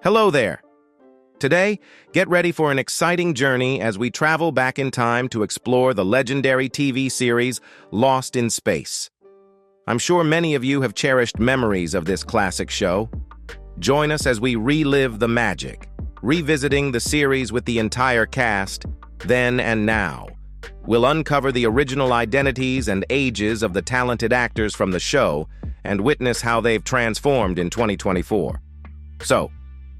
Hello there. Today, get ready for an exciting journey as we travel back in time to explore the legendary TV series Lost in Space. I'm sure many of you have cherished memories of this classic show. Join us as we relive the magic, revisiting the series with the entire cast, then and now. We'll uncover the original identities and ages of the talented actors from the show and witness how they've transformed in 2024. So,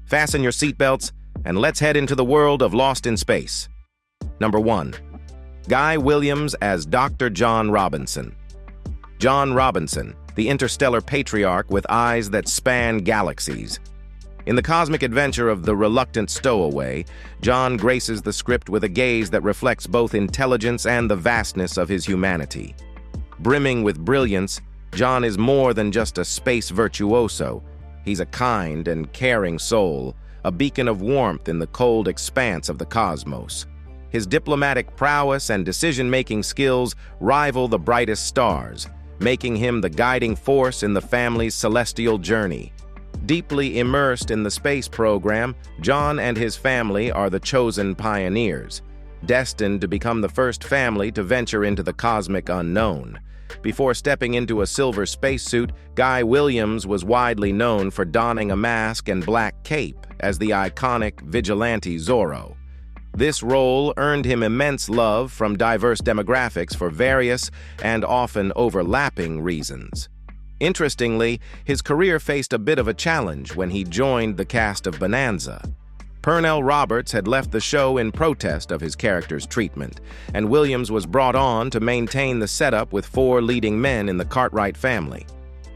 fasten your seatbelts and let's head into the world of Lost in Space. Number 1. Guy Williams as Dr. John Robinson. John Robinson, the interstellar patriarch with eyes that span galaxies. In the cosmic adventure of the reluctant stowaway, John graces the script with a gaze that reflects both intelligence and the vastness of his humanity. Brimming with brilliance, John is more than just a space virtuoso. He's a kind and caring soul, a beacon of warmth in the cold expanse of the cosmos. His diplomatic prowess and decision-making skills rival the brightest stars, making him the guiding force in the family's celestial journey. Deeply immersed in the space program, John and his family are the chosen pioneers, destined to become the first family to venture into the cosmic unknown. Before stepping into a silver spacesuit, Guy Williams was widely known for donning a mask and black cape as the iconic vigilante Zorro. This role earned him immense love from diverse demographics for various and often overlapping reasons. Interestingly, his career faced a bit of a challenge when he joined the cast of Bonanza. Pernell Roberts had left the show in protest of his character's treatment, and Williams was brought on to maintain the setup with 4 leading men in the Cartwright family.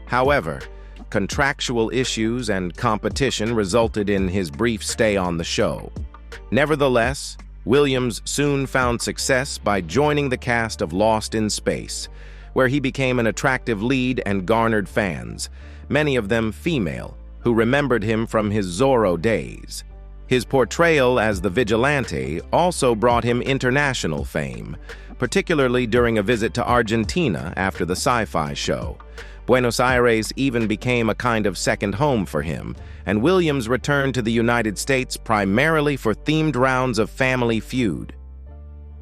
However, contractual issues and competition resulted in his brief stay on the show. Nevertheless, Williams soon found success by joining the cast of Lost in Space, where he became an attractive lead and garnered fans, many of them female, who remembered him from his Zorro days. His portrayal as the vigilante also brought him international fame, particularly during a visit to Argentina after the sci-fi show. Buenos Aires even became a kind of second home for him, and Williams returned to the United States primarily for themed rounds of Family Feud.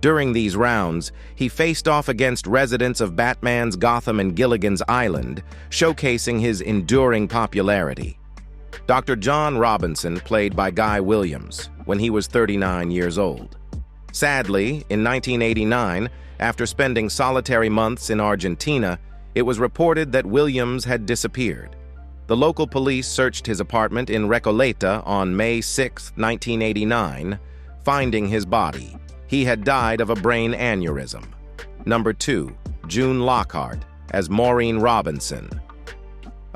During these rounds, he faced off against residents of Batman's Gotham and Gilligan's Island, showcasing his enduring popularity. Dr. John Robinson played by Guy Williams when he was 39 years old. Sadly, in 1989, after spending solitary months in Argentina, it was reported that Williams had disappeared. The local police searched his apartment in Recoleta on May 6, 1989, finding his body. He had died of a brain aneurysm. Number 2. June Lockhart as Maureen Robinson.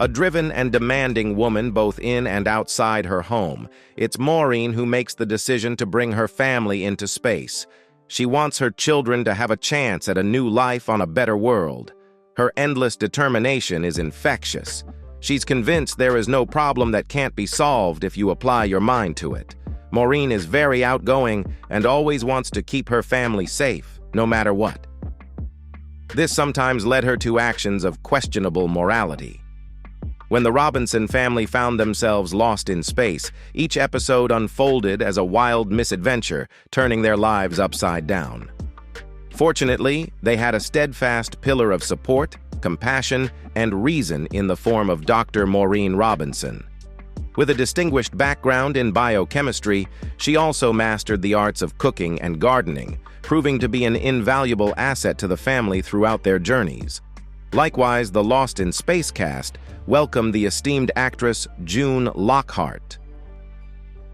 A driven and demanding woman both in and outside her home, it's Maureen who makes the decision to bring her family into space. She wants her children to have a chance at a new life on a better world. Her endless determination is infectious. She's convinced there is no problem that can't be solved if you apply your mind to it. Maureen is very outgoing and always wants to keep her family safe, no matter what. This sometimes led her to actions of questionable morality. When the Robinson family found themselves lost in space, each episode unfolded as a wild misadventure, turning their lives upside down. Fortunately, they had a steadfast pillar of support, compassion, and reason in the form of Dr. Maureen Robinson. With a distinguished background in biochemistry, she also mastered the arts of cooking and gardening, proving to be an invaluable asset to the family throughout their journeys. Likewise, the Lost in Space cast welcomed the esteemed actress June Lockhart.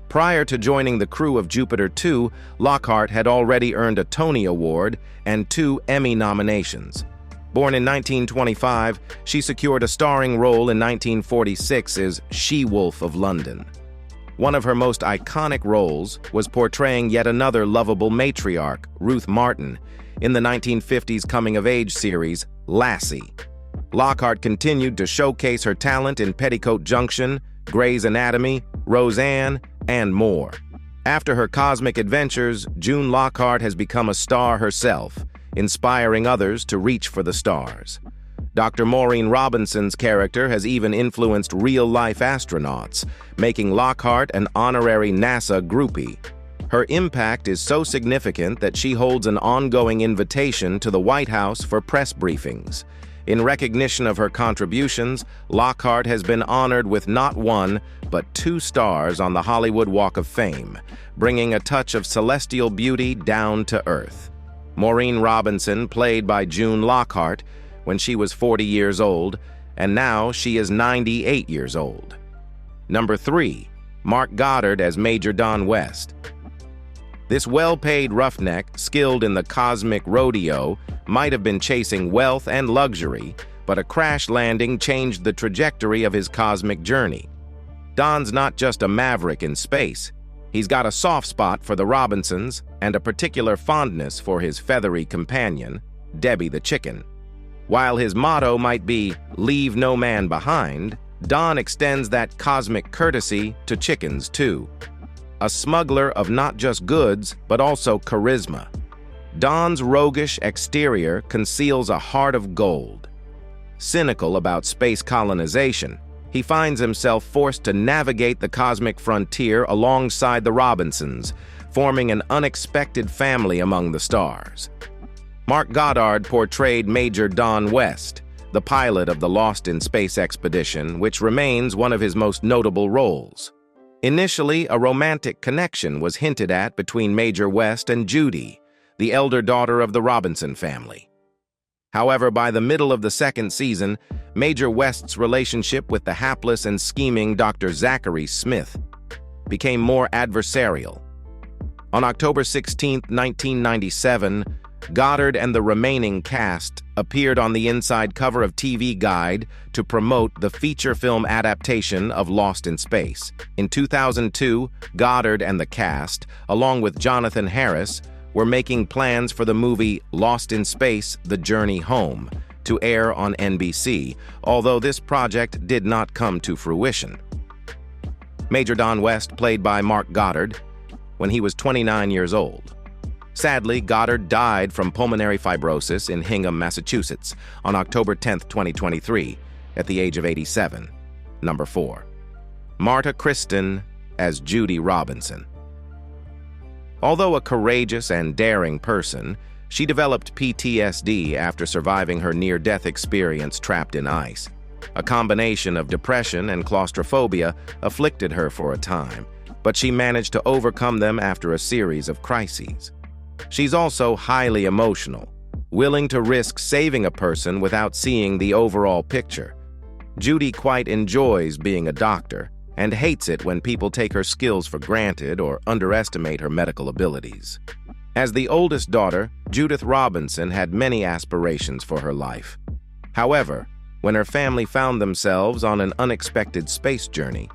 Prior to joining the crew of Jupiter 2, Lockhart had already earned a Tony Award and 2 Emmy nominations. Born in 1925, she secured a starring role in 1946's She-Wolf of London. One of her most iconic roles was portraying yet another lovable matriarch, Ruth Martin, in the 1950s coming-of-age series, Lassie. Lockhart continued to showcase her talent in Petticoat Junction, Grey's Anatomy, Roseanne, and more. After her cosmic adventures, June Lockhart has become a star herself, inspiring others to reach for the stars. Dr. Maureen Robinson's character has even influenced real-life astronauts, making Lockhart an honorary NASA groupie. Her impact is so significant that she holds an ongoing invitation to the White House for press briefings. In recognition of her contributions, Lockhart has been honored with not one, but 2 stars on the Hollywood Walk of Fame, bringing a touch of celestial beauty down to earth. Maureen Robinson, played by June Lockhart, when she was 40 years old, and now she is 98 years old. Number 3, Mark Goddard as Major Don West. This well-paid roughneck, skilled in the cosmic rodeo, might have been chasing wealth and luxury, but a crash landing changed the trajectory of his cosmic journey. Don's not just a maverick in space. He's got a soft spot for the Robinsons and a particular fondness for his feathery companion, Debbie the chicken. While his motto might be, "Leave no man behind," Don extends that cosmic courtesy to chickens too. A smuggler of not just goods, but also charisma. Don's roguish exterior conceals a heart of gold. Cynical about space colonization, he finds himself forced to navigate the cosmic frontier alongside the Robinsons, forming an unexpected family among the stars. Mark Goddard portrayed Major Don West, the pilot of the Lost in Space expedition, which remains one of his most notable roles. Initially, a romantic connection was hinted at between Major West and Judy, the elder daughter of the Robinson family. However, by the middle of the 2nd season, Major West's relationship with the hapless and scheming Dr. Zachary Smith became more adversarial. On October 16, 1997, Goddard and the remaining cast appeared on the inside cover of TV Guide to promote the feature film adaptation of Lost in Space. In 2002, Goddard and the cast, along with Jonathan Harris, were making plans for the movie Lost in Space: The Journey Home to air on NBC, although this project did not come to fruition. Major Don West, played by Mark Goddard, when he was 29 years old. Sadly, Goddard died from pulmonary fibrosis in Hingham, Massachusetts, on October 10, 2023, at the age of 87. Number 4. Marta Kristen as Judy Robinson. Although a courageous and daring person, she developed PTSD after surviving her near-death experience trapped in ice. A combination of depression and claustrophobia afflicted her for a time, but she managed to overcome them after a series of crises. She's also highly emotional, willing to risk saving a person without seeing the overall picture. Judy quite enjoys being a doctor and hates it when people take her skills for granted or underestimate her medical abilities. As the oldest daughter, Judith Robinson had many aspirations for her life. However, when her family found themselves on an unexpected space journey,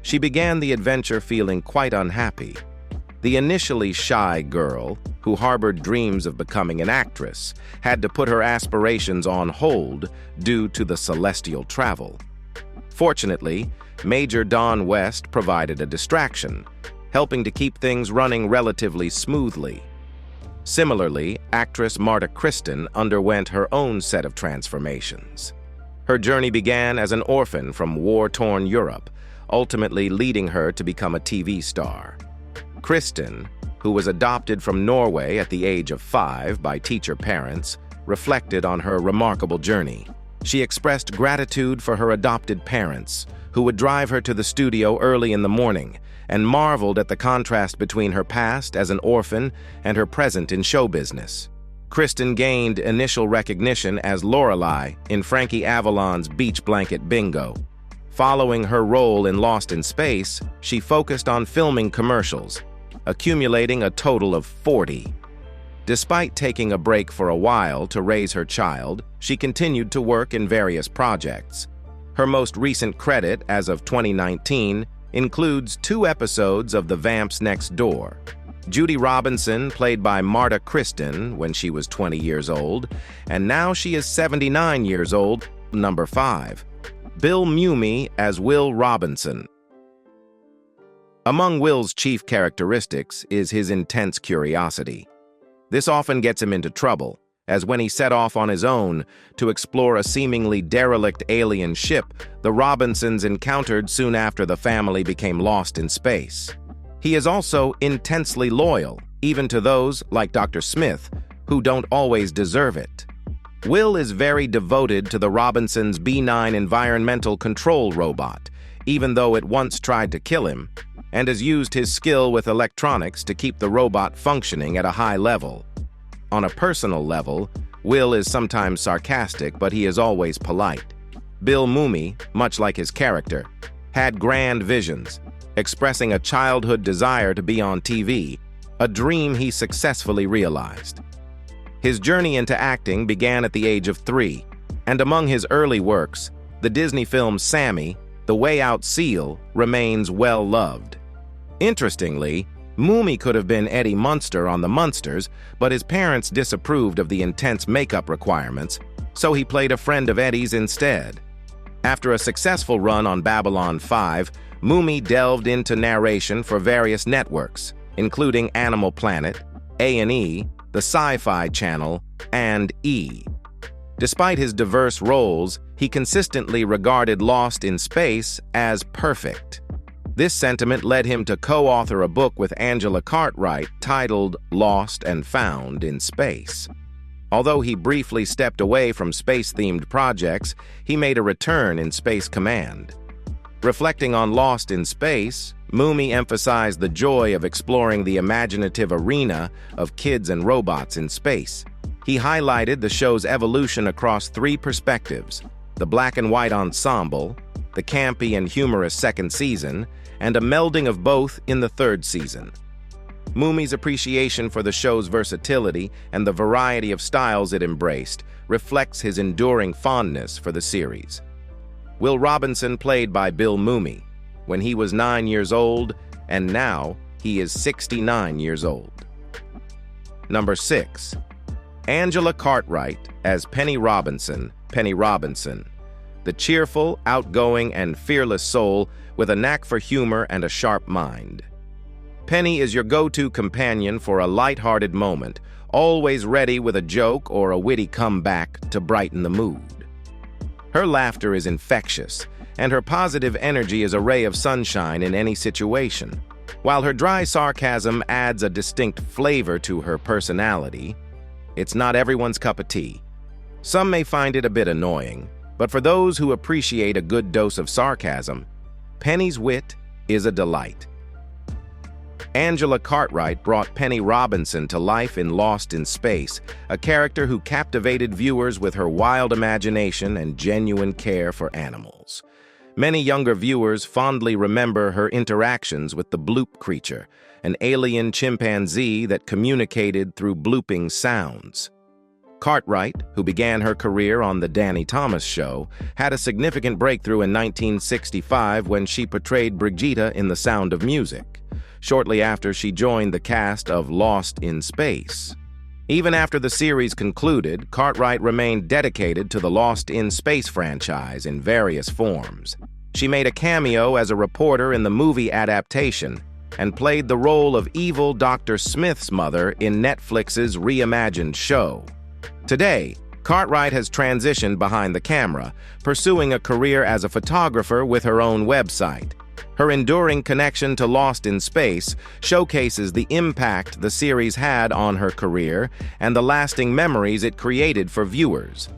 she began the adventure feeling quite unhappy. The initially shy girl, who harbored dreams of becoming an actress, had to put her aspirations on hold due to the celestial travel. Fortunately, Major Don West provided a distraction, helping to keep things running relatively smoothly. Similarly, actress Marta Kristen underwent her own set of transformations. Her journey began as an orphan from war-torn Europe, ultimately leading her to become a TV star. Kristen, who was adopted from Norway at the age of 5 by teacher parents, reflected on her remarkable journey. She expressed gratitude for her adopted parents, who would drive her to the studio early in the morning, and marveled at the contrast between her past as an orphan and her present in show business. Kristen gained initial recognition as Lorelei in Frankie Avalon's Beach Blanket Bingo. Following her role in Lost in Space, she focused on filming commercials, accumulating a total of 40. Despite taking a break for a while to raise her child, she continued to work in various projects. Her most recent credit, as of 2019, includes 2 episodes of The Vamps Next Door. Judy Robinson, played by Marta Kristen when she was 20 years old, and now she is 79 years old. Number 5. Bill Mumy as Will Robinson. Among Will's chief characteristics is his intense curiosity. This often gets him into trouble, as when he set off on his own to explore a seemingly derelict alien ship the Robinsons encountered soon after the family became lost in space. He is also intensely loyal, even to those, like Dr. Smith, who don't always deserve it. Will is very devoted to the Robinsons' B9 environmental control robot, even though it once tried to kill him, and has used his skill with electronics to keep the robot functioning at a high level. On a personal level, Will is sometimes sarcastic, but he is always polite. Bill Mumy, much like his character, had grand visions, expressing a childhood desire to be on TV, a dream he successfully realized. His journey into acting began at the age of 3, and among his early works, the Disney film Sammy, The Way Out Seal, remains well-loved. Interestingly, Mumy could have been Eddie Munster on The Munsters, but his parents disapproved of the intense makeup requirements, so he played a friend of Eddie's instead. After a successful run on Babylon 5, Mumy delved into narration for various networks, including Animal Planet, A&E, the Sci-Fi Channel, and E! Despite his diverse roles, he consistently regarded Lost in Space as perfect. This sentiment led him to co-author a book with Angela Cartwright titled Lost and Found in Space. Although he briefly stepped away from space-themed projects, he made a return in Space Command. Reflecting on Lost in Space, Mumy emphasized the joy of exploring the imaginative arena of kids and robots in space. He highlighted the show's evolution across 3 perspectives: the black and white ensemble, the campy and humorous second season, and a melding of both in the 3rd season. Mumy's appreciation for the show's versatility and the variety of styles it embraced reflects his enduring fondness for the series. Will Robinson played by Bill Mumy when he was 9 years old, and now he is 69 years old. Number 6. Angela Cartwright as Penny Robinson, the cheerful, outgoing, and fearless soul with a knack for humor and a sharp mind. Penny is your go-to companion for a light-hearted moment, always ready with a joke or a witty comeback to brighten the mood. Her laughter is infectious, and her positive energy is a ray of sunshine in any situation. While her dry sarcasm adds a distinct flavor to her personality, it's not everyone's cup of tea. Some may find it a bit annoying, but for those who appreciate a good dose of sarcasm, Penny's wit is a delight. Angela Cartwright brought Penny Robinson to life in Lost in Space, a character who captivated viewers with her wild imagination and genuine care for animals. Many younger viewers fondly remember her interactions with the bloop creature, an alien chimpanzee that communicated through blooping sounds. Cartwright, who began her career on The Danny Thomas Show, had a significant breakthrough in 1965 when she portrayed Brigitte in The Sound of Music, shortly after she joined the cast of Lost in Space. Even after the series concluded, Cartwright remained dedicated to the Lost in Space franchise in various forms. She made a cameo as a reporter in the movie adaptation and played the role of evil Dr. Smith's mother in Netflix's reimagined show. Today, Cartwright has transitioned behind the camera, pursuing a career as a photographer with her own website. Her enduring connection to Lost in Space showcases the impact the series had on her career and the lasting memories it created for viewers.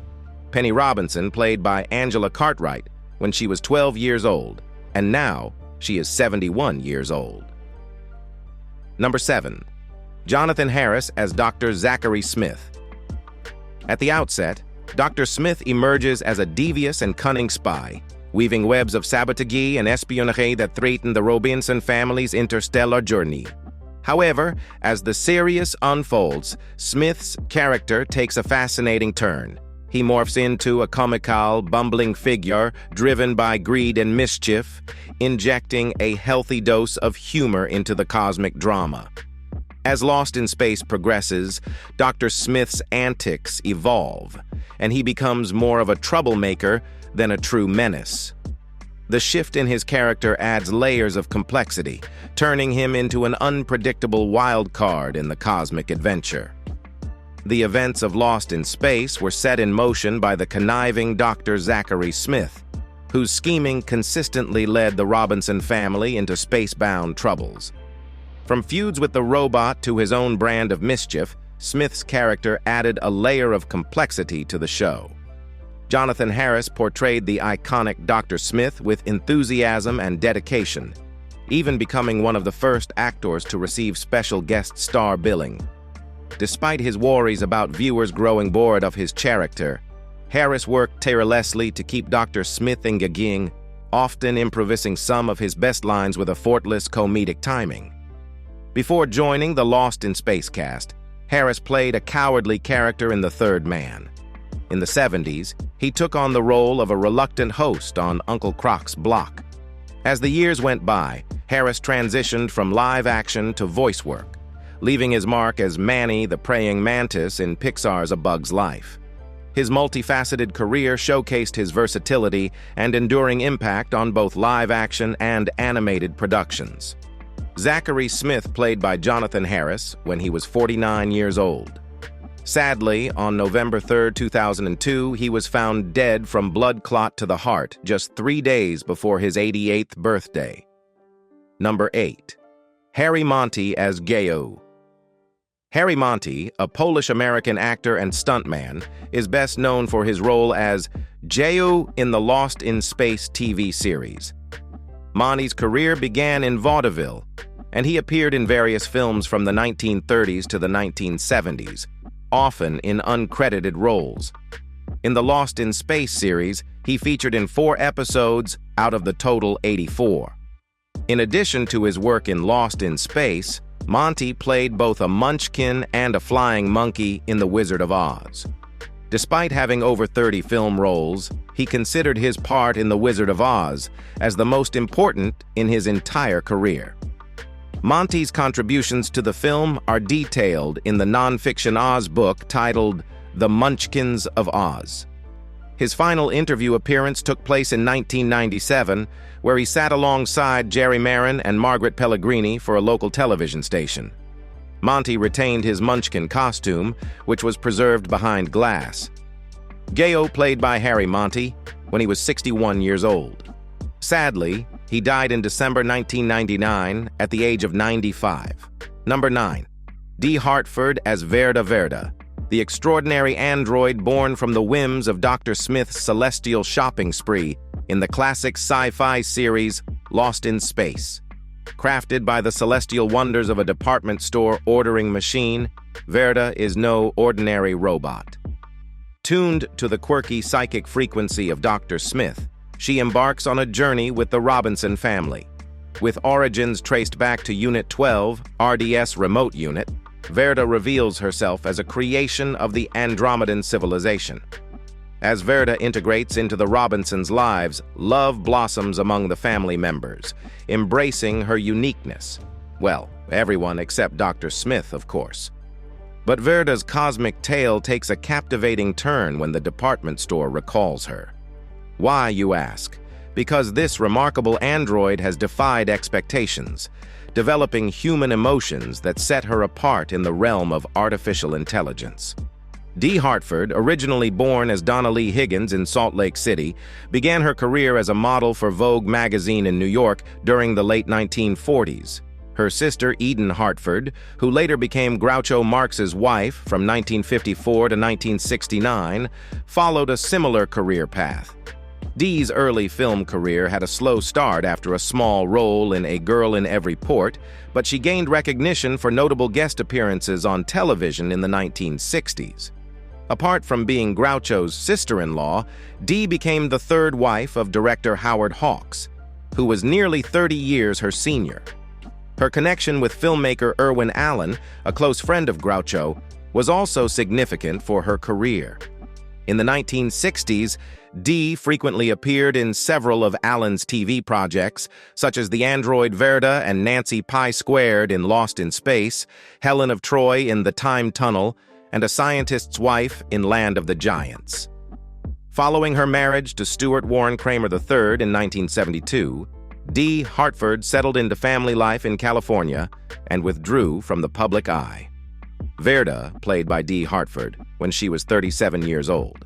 Penny Robinson played by Angela Cartwright when she was 12 years old, and now she is 71 years old. Number 7. Jonathan Harris as Dr. Zachary Smith. At the outset, Dr. Smith emerges as a devious and cunning spy, weaving webs of sabotage and espionage that threaten the Robinson family's interstellar journey. However, as the series unfolds, Smith's character takes a fascinating turn. He morphs into a comical, bumbling figure driven by greed and mischief, injecting a healthy dose of humor into the cosmic drama. As Lost in Space progresses, Dr. Smith's antics evolve, and he becomes more of a troublemaker than a true menace. The shift in his character adds layers of complexity, turning him into an unpredictable wild card in the cosmic adventure. The events of Lost in Space were set in motion by the conniving Dr. Zachary Smith, whose scheming consistently led the Robinson family into space-bound troubles. From feuds with the robot to his own brand of mischief, Smith's character added a layer of complexity to the show. Jonathan Harris portrayed the iconic Dr. Smith with enthusiasm and dedication, even becoming one of the first actors to receive special guest star billing. Despite his worries about viewers growing bored of his character, Harris worked tirelessly to keep Dr. Smith engaging, often improvising some of his best lines with effortless comedic timing. Before joining the Lost in Space cast, Harris played a cowardly character in The Third Man. In the 70s, he took on the role of a reluctant host on Uncle Croc's Block. As the years went by, Harris transitioned from live action to voice work, leaving his mark as Manny the praying mantis in Pixar's A Bug's Life. His multifaceted career showcased his versatility and enduring impact on both live-action and animated productions. Zachary Smith played by Jonathan Harris when he was 49 years old. Sadly, on November 3, 2002, he was found dead from blood clot to the heart just 3 days before his 88th birthday. Number 8. Harry Monty as Gaio. Harry Monty, a Polish-American actor and stuntman, is best known for his role as Gaio in the Lost in Space TV series. Monty's career began in vaudeville, and he appeared in various films from the 1930s to the 1970s, often in uncredited roles. In the Lost in Space series, he featured in 4 episodes out of the total 84. In addition to his work in Lost in Space, Monty played both a munchkin and a flying monkey in The Wizard of Oz. Despite having over 30 film roles, he considered his part in The Wizard of Oz as the most important in his entire career. Monty's contributions to the film are detailed in the nonfiction Oz book titled The Munchkins of Oz. His final interview appearance took place in 1997, where he sat alongside Jerry Marin and Margaret Pellegrini for a local television station. Monty retained his munchkin costume, which was preserved behind glass. Gaio played by Harry Monty when he was 61 years old. Sadly, he died in December 1999 at the age of 95. Number 9. Dee Hartford as Verda, the extraordinary android born from the whims of Dr. Smith's celestial shopping spree in the classic sci-fi series Lost in Space. Crafted by the celestial wonders of a department store ordering machine, Verda is no ordinary robot. Tuned to the quirky psychic frequency of Dr. Smith, she embarks on a journey with the Robinson family. With origins traced back to Unit 12, RDS Remote Unit, Verda reveals herself as a creation of the Andromedan civilization. As Verda integrates into the Robinsons' lives, love blossoms among the family members, embracing her uniqueness. Well, everyone except Dr. Smith, of course. But Verda's cosmic tale takes a captivating turn when the department store recalls her. Why, you ask? Because this remarkable android has defied expectations, developing human emotions that set her apart in the realm of artificial intelligence. Dee Hartford, originally born as Donna Lee Higgins in Salt Lake City, began her career as a model for Vogue magazine in New York during the late 1940s. Her sister, Eden Hartford, who later became Groucho Marx's wife from 1954 to 1969, followed a similar career path. Dee's early film career had a slow start after a small role in A Girl in Every Port, but she gained recognition for notable guest appearances on television in the 1960s. Apart from being Groucho's sister-in-law, Dee became the third wife of director Howard Hawks, who was nearly 30 years her senior. Her connection with filmmaker Irwin Allen, a close friend of Groucho, was also significant for her career. In the 1960s, Dee frequently appeared in several of Allen's TV projects, such as the android Verda and Nancy Pi Squared in Lost in Space, Helen of Troy in The Time Tunnel, and A Scientist's Wife in Land of the Giants. Following her marriage to Stuart Warren Kramer III in 1972, Dee Hartford settled into family life in California and withdrew from the public eye. Verda, played by Dee Hartford, when she was 37 years old.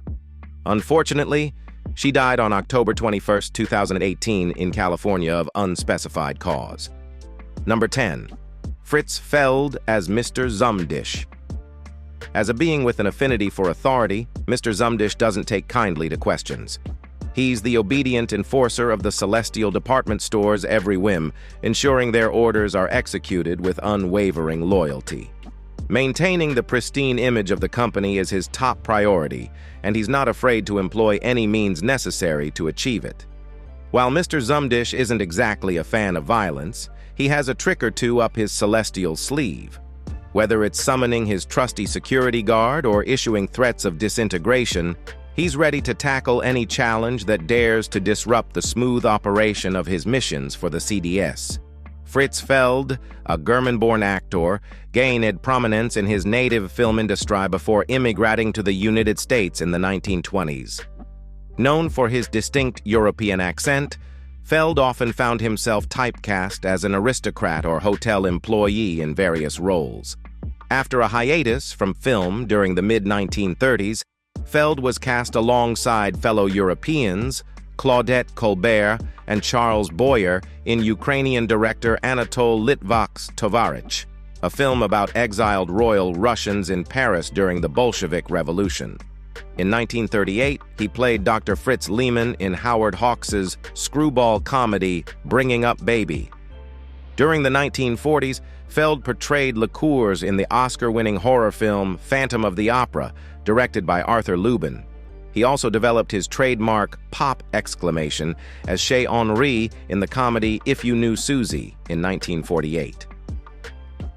Unfortunately, she died on October 21, 2018 in California of unspecified cause. Number 10. Fritz Feld as Mr. Zumdish. As a being with an affinity for authority, Mr. Zumdish doesn't take kindly to questions. He's the obedient enforcer of the celestial department store's every whim, ensuring their orders are executed with unwavering loyalty. Maintaining the pristine image of the company is his top priority, and he's not afraid to employ any means necessary to achieve it. While Mr. Zumdish isn't exactly a fan of violence, he has a trick or two up his celestial sleeve. Whether it's summoning his trusty security guard or issuing threats of disintegration, he's ready to tackle any challenge that dares to disrupt the smooth operation of his missions for the CDS. Fritz Feld, a German-born actor, gained prominence in his native film industry before immigrating to the United States in the 1920s. Known for his distinct European accent, Feld often found himself typecast as an aristocrat or hotel employee in various roles. After a hiatus from film during the mid-1930s, Feld was cast alongside fellow Europeans, Claudette Colbert and Charles Boyer, in Ukrainian director Anatol Litvak's Tovarich, a film about exiled royal Russians in Paris during the Bolshevik Revolution. In 1938, he played Dr. Fritz Lehman in Howard Hawks's screwball comedy Bringing Up Baby. During the 1940s, Feld portrayed liqueurs in the Oscar-winning horror film Phantom of the Opera, directed by Arthur Lubin. He also developed his trademark pop exclamation as Chez Henri in the comedy If You Knew Susie in 1948.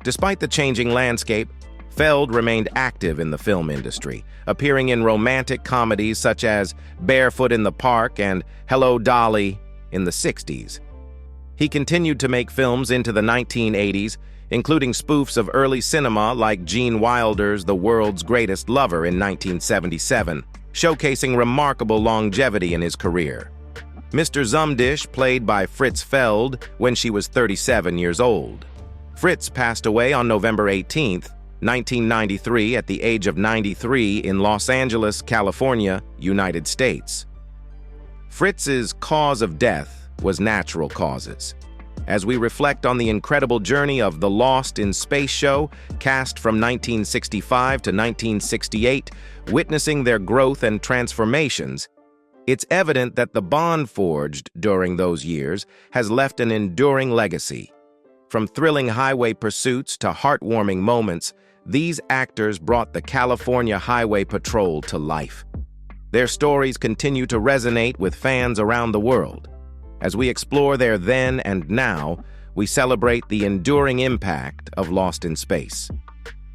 Despite the changing landscape, Feld remained active in the film industry, appearing in romantic comedies such as Barefoot in the Park and Hello, Dolly in the 60s. He continued to make films into the 1980s, including spoofs of early cinema like Gene Wilder's The World's Greatest Lover in 1977, showcasing remarkable longevity in his career. Mr. Zumdish, played by Fritz Feld when she was 37 years old. Fritz passed away on November 18, 1993, at the age of 93 in Los Angeles, California, United States. Fritz's cause of death was natural causes. As we reflect on the incredible journey of the Lost in Space show, cast from 1965 to 1968, witnessing their growth and transformations, it's evident that the bond forged during those years has left an enduring legacy. From thrilling highway pursuits to heartwarming moments, these actors brought the California Highway Patrol to life. Their stories continue to resonate with fans around the world. As we explore their then and now, we celebrate the enduring impact of Lost in Space.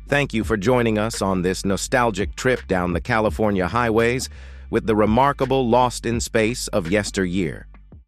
Thank you for joining us on this nostalgic trip down the California highways with the remarkable Lost in Space of yesteryear.